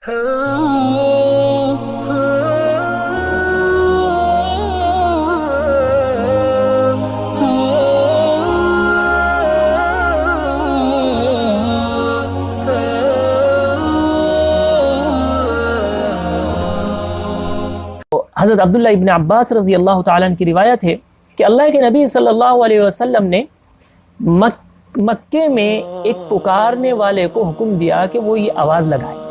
حضرت عبداللہ ابن عباس رضی اللہ تعالیٰ عنہ کی روایت ہے کہ اللہ کے نبی صلی اللہ علیہ وسلم نے مکے میں ایک پکارنے والے کو حکم دیا کہ وہ یہ آواز لگائے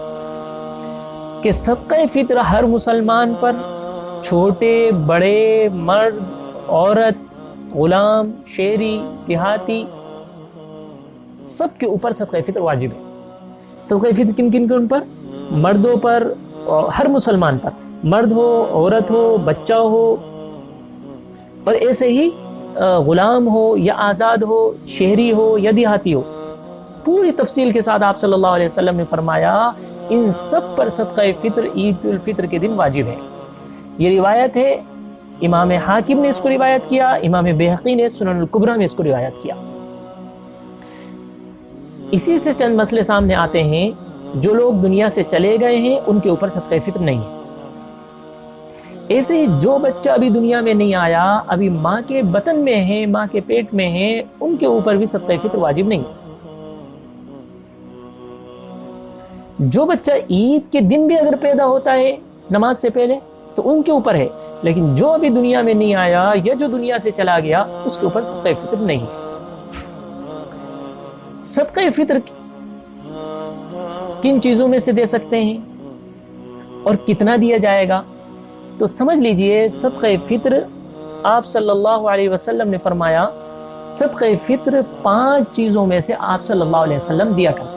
کہ صدقہ فطر ہر مسلمان پر، چھوٹے بڑے، مرد عورت، غلام شہری دیہاتی، سب کے اوپر صدقہ فطر واجب ہے۔ صدقہ فطر کن کن کے ان پر؟ مردوں پر، ہر مسلمان پر، مرد ہو، عورت ہو، بچہ ہو، اور ایسے ہی غلام ہو یا آزاد ہو، شہری ہو یا دیہاتی ہو۔ پوری تفصیل کے ساتھ آپ صلی اللہ علیہ وسلم نے فرمایا ان سب پر صدقہ فطر عید الفطر کے دن واجب ہے۔ یہ روایت ہے، امام حاکم نے اس کو روایت کیا، امام بہقی نے سنن الکبریٰ میں اس کو روایت کیا۔ اسی سے چند مسئلے سامنے آتے ہیں۔ جو لوگ دنیا سے چلے گئے ہیں ان کے اوپر صدقہ فطر نہیں ہے۔ ایسے ہی جو بچہ ابھی دنیا میں نہیں آیا، ابھی ماں کے بطن میں ہے، ماں کے پیٹ میں ہے، ان کے اوپر بھی صدقہ فطر واجب نہیں ہے۔ جو بچہ عید کے دن بھی اگر پیدا ہوتا ہے نماز سے پہلے تو ان کے اوپر ہے، لیکن جو ابھی دنیا میں نہیں آیا یا جو دنیا سے چلا گیا اس کے اوپر صدقہ فطر نہیں ہے۔ صدقہ فطر کن چیزوں میں سے دے سکتے ہیں اور کتنا دیا جائے گا؟ تو سمجھ لیجئے صدقہ فطر آپ صلی اللہ علیہ وسلم نے فرمایا صدقہ فطر 5 چیزوں میں سے آپ صلی اللہ علیہ وسلم دیا کرتے تھے،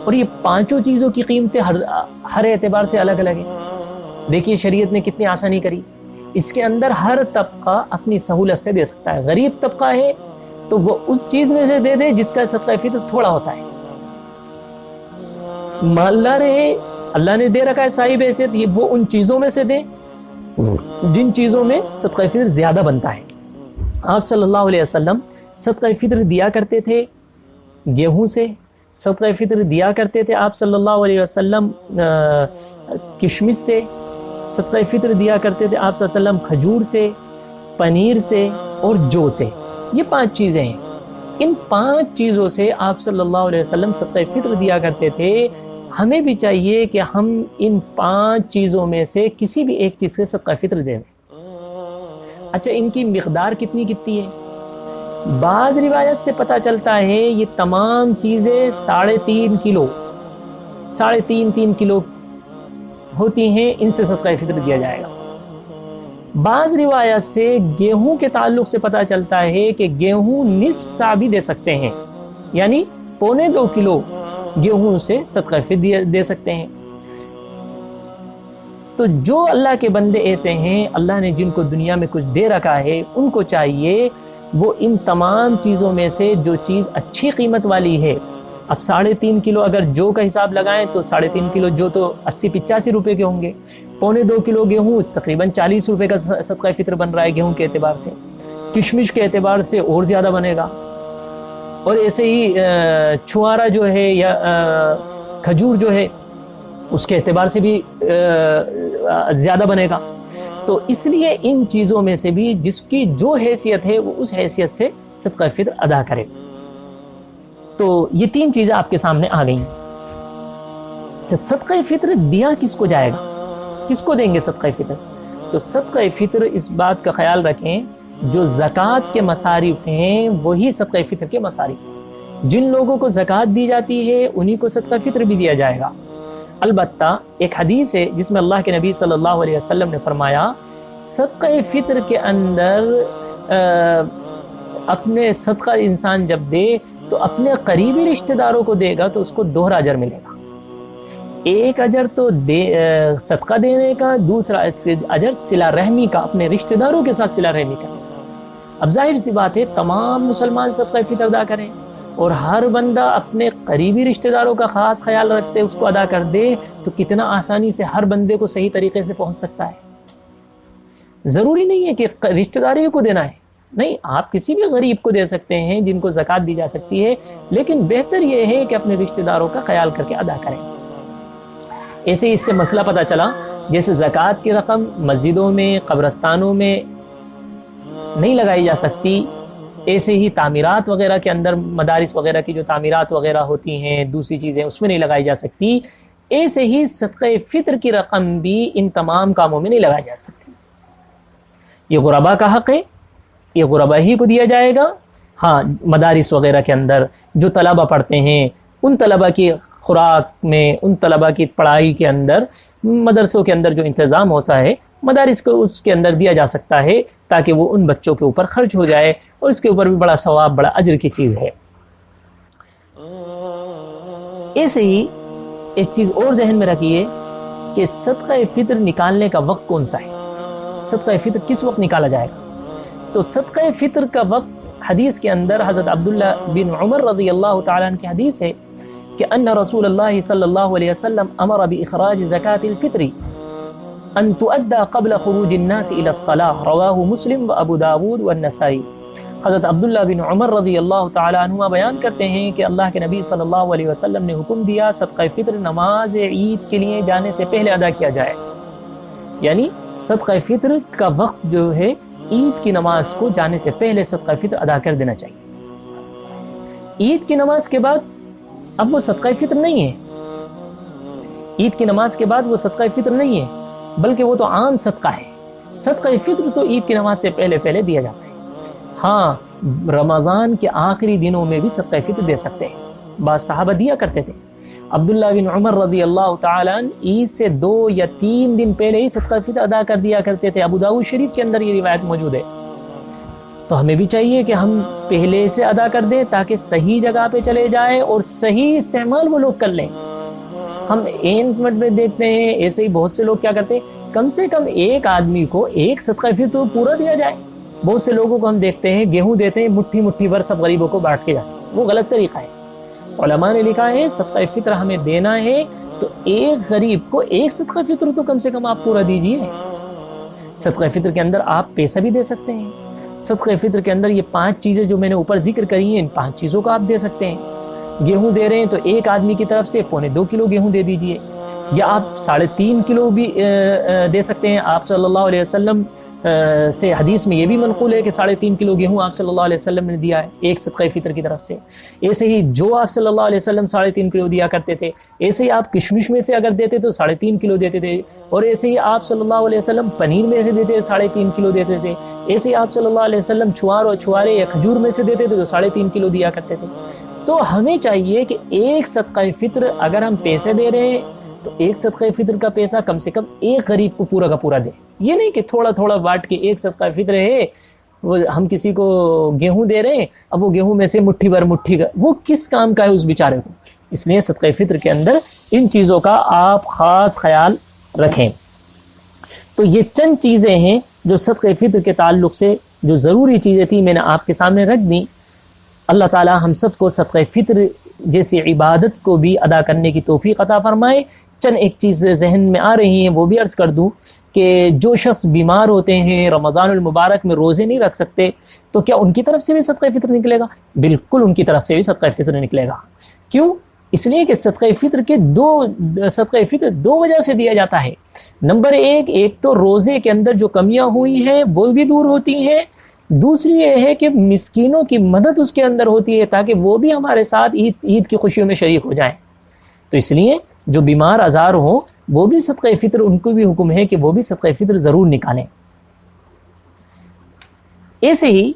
اور یہ 5 چیزوں کی قیمتیں ہر اعتبار سے الگ الگ ہیں۔ دیکھیے شریعت نے کتنی آسانی کری، اس کے اندر ہر طبقہ اپنی سہولت سے دے سکتا ہے۔ غریب طبقہ ہے تو وہ اس چیز میں سے دے دے جس کا صدقہ فطر تھوڑا ہوتا ہے۔ مالدار ہے، اللہ نے دے رکھا ہے صاحب حیثیت، یہ وہ ان چیزوں میں سے دیں جن چیزوں میں صدقہ فطر زیادہ بنتا ہے۔ آپ صلی اللہ علیہ وسلم صدقہ فطر دیا کرتے تھے گیہوں سے، صدقہ فطر دیا کرتے تھے آپ صلی اللہ علیہ وسلم کشمش سے، صدقہ فطر دیا کرتے تھے آپ صلی اللہ علیہ وسلم کھجور سے، پنیر سے اور جو سے۔ یہ 5 چیزیں ہیں۔ ان 5 چیزوں سے آپ صلی اللہ علیہ وسلم صدقہ فطر دیا کرتے تھے۔ ہمیں بھی چاہیے کہ ہم ان 5 چیزوں میں سے کسی بھی ایک چیز سے صدقہ فطر دیں۔ اچھا، ان کی مقدار کتنی ہے؟ بعض روایت سے پتہ چلتا ہے یہ تمام چیزیں 3.5 کلو 3.5 کلو ہوتی ہیں، ان سے صدقہ فطر دیا جائے گا۔ بعض روایت سے گیہوں کے تعلق سے پتہ چلتا ہے کہ گیہوں نصف سا بھی دے سکتے ہیں، یعنی 1.25 کلو گیہوں سے صدقہ فطر دے سکتے ہیں۔ تو جو اللہ کے بندے ایسے ہیں، اللہ نے جن کو دنیا میں کچھ دے رکھا ہے، ان کو چاہیے وہ ان تمام چیزوں میں سے جو چیز اچھی قیمت والی ہے، اب 3.5 کلو اگر جو کا حساب لگائیں تو 3.5 کلو جو تو 80-85 روپے کے ہوں گے، 1.25 کلو گیہوں تقریباً 40 روپے کا صدقہ فطر بن رہا ہے گیہوں کے اعتبار سے، کشمش کے اعتبار سے اور زیادہ بنے گا، اور ایسے ہی چھوارا جو ہے یا کھجور جو ہے اس کے اعتبار سے بھی زیادہ بنے گا۔ تو اس لیے ان چیزوں میں سے بھی جس کی جو حیثیت ہے وہ اس حیثیت سے صدقہ فطر ادا کرے۔ تو یہ 3 چیزیں آپ کے سامنے آ گئیں۔ صدقہ فطر دیا کس کو جائے گا؟ کس کو دیں گے صدقہ فطر؟ تو صدقہ فطر اس بات کا خیال رکھیں، جو زکوٰۃ کے مصارف ہیں وہی صدقہ فطر کے مصارف ہیں۔ جن لوگوں کو زکوٰۃ دی جاتی ہے انہی کو صدقہ فطر بھی دیا جائے گا۔ البتہ ایک حدیث ہے جس میں اللہ کے نبی صلی اللہ علیہ وسلم نے فرمایا صدقہ فطر کے اندر اپنے صدقہ انسان جب دے تو اپنے قریبی رشتہ داروں کو دے گا تو اس کو 2 اجر ملے گا۔ ایک اجر تو صدقہ دینے کا، دوسرا اجر صلہ رحمی کا، اپنے رشتہ داروں کے ساتھ صلہ رحمی کا۔ اب ظاہر سی بات ہے تمام مسلمان صدقہ فطر ادا کریں اور ہر بندہ اپنے قریبی رشتہ داروں کا خاص خیال رکھتے اس کو ادا کر دے تو کتنا آسانی سے ہر بندے کو صحیح طریقے سے پہنچ سکتا ہے۔ ضروری نہیں ہے کہ رشتہ داریوں کو دینا ہے، نہیں، آپ کسی بھی غریب کو دے سکتے ہیں جن کو زکوٰۃ دی جا سکتی ہے، لیکن بہتر یہ ہے کہ اپنے رشتہ داروں کا خیال کر کے ادا کریں۔ ایسے ہی اس سے مسئلہ پتہ چلا، جیسے زکوٰۃ کی رقم مسجدوں میں، قبرستانوں میں نہیں لگائی جا سکتی، ایسے ہی تعمیرات وغیرہ کے اندر، مدارس وغیرہ کی جو تعمیرات وغیرہ ہوتی ہیں، دوسری چیزیں اس میں نہیں لگائی جا سکتی، ایسے ہی صدقہ فطر کی رقم بھی ان تمام کاموں میں نہیں لگائی جا سکتی۔ یہ غربا کا حق ہے، یہ غربا ہی کو دیا جائے گا۔ ہاں، مدارس وغیرہ کے اندر جو طلبہ پڑھتے ہیں، ان طلبہ کی خوراک میں، ان طلبہ کی پڑھائی کے اندر، مدرسوں کے اندر جو انتظام ہوتا ہے، مدارس کو اس کے اندر دیا جا سکتا ہے تاکہ وہ ان بچوں کے اوپر خرچ ہو جائے، اور اس کے اوپر بھی بڑا ثواب، بڑا اجر کی چیز ہے۔ ایسے ہی ایک چیز اور ذہن میں رکھیے کہ صدقہ فطر نکالنے کا وقت کون سا ہے، صدقہ فطر کس وقت نکالا جائے گا؟ تو صدقہ فطر کا وقت حدیث کے اندر حضرت عبداللہ بن عمر رضی اللہ تعالیٰ عنہ کی حدیث ہے کہ ان رسول اللہ صلی اللہ علیہ وسلم امر باخراج زکاة الفطر ان تؤدى قبل خروج الناس الى الصلاة، رواہ مسلم و ابو داود والنسائی۔ حضرت عبداللہ بن عمر رضی اللہ تعالیٰ عنہ بیان کرتے ہیں کہ اللہ کے نبی صلی اللہ علیہ وسلم نے حکم دیا صدقہ فطر نماز عید کے لیے جانے سے پہلے ادا کیا جائے، یعنی صدقہ فطر کا وقت جو ہے عید کی نماز کو جانے سے پہلے صدقہ فطر ادا کر دینا چاہیے۔ عید کی نماز کے بعد اب وہ صدقہ فطر نہیں ہے، عید کی نماز کے بعد وہ صدقہ فطر نہیں ہے، بلکہ وہ تو عام صدقہ ہے۔ صدقہ فطر تو عید کی نماز سے پہلے دیا جاتا ہے۔ ہاں، رمضان کے آخری دنوں میں بھی صدقہ فطر دے سکتے ہیں، بعض صحابہ دیا کرتے تھے۔ عبداللہ بن عمر رضی اللہ تعالیٰ عنہ عید سے 2 یا 3 دن پہلے ہی صدقہ فطر ادا کر دیا کرتے تھے۔ ابو داؤد شریف کے اندر یہ روایت موجود ہے۔ تو ہمیں بھی چاہیے کہ ہم پہلے سے ادا کر دیں تاکہ صحیح جگہ پہ چلے جائیں اور صحیح استعمال وہ لوگ کر لیں۔ ہم اینٹ میں دیکھتے ہیں ایسے ہی بہت سے لوگ کیا کرتے ہیں، کم سے کم ایک آدمی کو ایک صدقہ فطر پورا دیا جائے۔ بہت سے لوگوں کو ہم دیکھتے ہیں گیہوں دیتے ہیں مٹھی بھر، سب غریبوں کو بانٹ کے جاتے ہیں، وہ غلط طریقہ ہے۔ علماء نے لکھا ہے صدقہ فطر ہمیں دینا ہے تو ایک غریب کو ایک صدقہ فطر تو کم سے کم آپ پورا دیجئے۔ صدقہ فطر کے اندر آپ پیسہ بھی دے سکتے ہیں، صدقہ فطر کے اندر یہ 5 چیزیں جو میں نے اوپر ذکر کری ہیں، ان 5 چیزوں کو آپ دے سکتے ہیں۔ گیہوں دے رہے ہیں تو ایک آدمی کی طرف سے 2.25 کلو گیہوں دے دیجئے، یا آپ 3.5 کلو بھی دے سکتے ہیں۔ آپ صلی اللہ علیہ وسلم سے حدیث میں یہ بھی منقول ہے کہ 3.5 کلو گیہوں آپ صلی اللہ علیہ وسلم نے دیا ہے ایک صدقہ فطر کی طرف سے۔ ایسے ہی جو آپ صلی اللہ علیہ وسلم 3.5 کلو دیا کرتے تھے، ایسے ہی آپ کشمش میں سے اگر دیتے تو 3.5 کلو دیتے تھے، اور ایسے ہی آپ صلی اللہ علیہ وسلم پنیر میں سے دیتے 3.5 کلو دیتے تھے، ایسے ہی آپ صلی اللہ علیہ وسلم چھوارے یا کھجور میں سے دیتے تھے تو 3.5 کلو دیا کرتے تھے۔ تو ہمیں چاہیے کہ ایک صدقہ فطر اگر ہم پیسے دے رہے ہیں تو ایک صدقہ فطر کا پیسہ کم سے کم ایک غریب کو پورا کا پورا دیں۔ یہ نہیں کہ تھوڑا تھوڑا بانٹ کے ایک صدقہ فطر ہے، وہ ہم کسی کو گیہوں دے رہے ہیں، اب وہ گیہوں میں سے مٹھی کا، وہ کس کام کا ہے اس بیچارے کو؟ اس لیے صدقہ فطر کے اندر ان چیزوں کا آپ خاص خیال رکھیں۔ تو یہ چند چیزیں ہیں جو صدقہ فطر کے تعلق سے جو ضروری چیزیں تھیں میں نے آپ کے سامنے رکھ دیں۔ اللہ تعالی ہم سب کو صدقہ فطر جیسی عبادت کو بھی ادا کرنے کی توفیق عطا فرمائے۔ چند ایک چیز ذہن میں آ رہی ہیں وہ بھی عرض کر دوں کہ جو شخص بیمار ہوتے ہیں، رمضان المبارک میں روزے نہیں رکھ سکتے، تو کیا ان کی طرف سے بھی صدقہ فطر نکلے گا؟ بالکل ان کی طرف سے بھی صدقہ فطر نکلے گا۔ کیوں؟ اس لیے کہ صدقہ فطر 2 وجہ سے دیا جاتا ہے۔ نمبر 1 تو روزے کے اندر جو کمیاں ہوئی ہیں وہ بھی دور ہوتی ہیں، دوسری یہ ہے کہ مسکینوں کی مدد اس کے اندر ہوتی ہے تاکہ وہ بھی ہمارے ساتھ عید کی خوشیوں میں شریک ہو جائیں۔ تو اس لیے جو بیمار آزار ہوں وہ بھی صدقہ فطر، ان کو بھی حکم ہے کہ وہ بھی صدقہ فطر ضرور نکالیں۔ ایسے ہی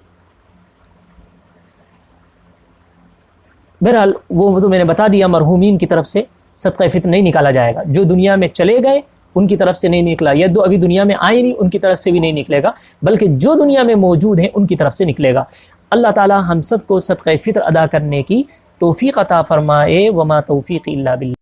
بہرحال وہ تو میں نے بتا دیا، مرحومین کی طرف سے صدقہ فطر نہیں نکالا جائے گا، جو دنیا میں چلے گئے ان کی طرف سے نہیں نکلا، یا جو ابھی دنیا میں آئے نہیں ان کی طرف سے بھی نہیں نکلے گا، بلکہ جو دنیا میں موجود ہیں ان کی طرف سے نکلے گا۔ اللہ تعالی ہم سب کو صدقہ فطر ادا کرنے کی توفیق عطا فرمائے۔ وما توفیق الا باللہ۔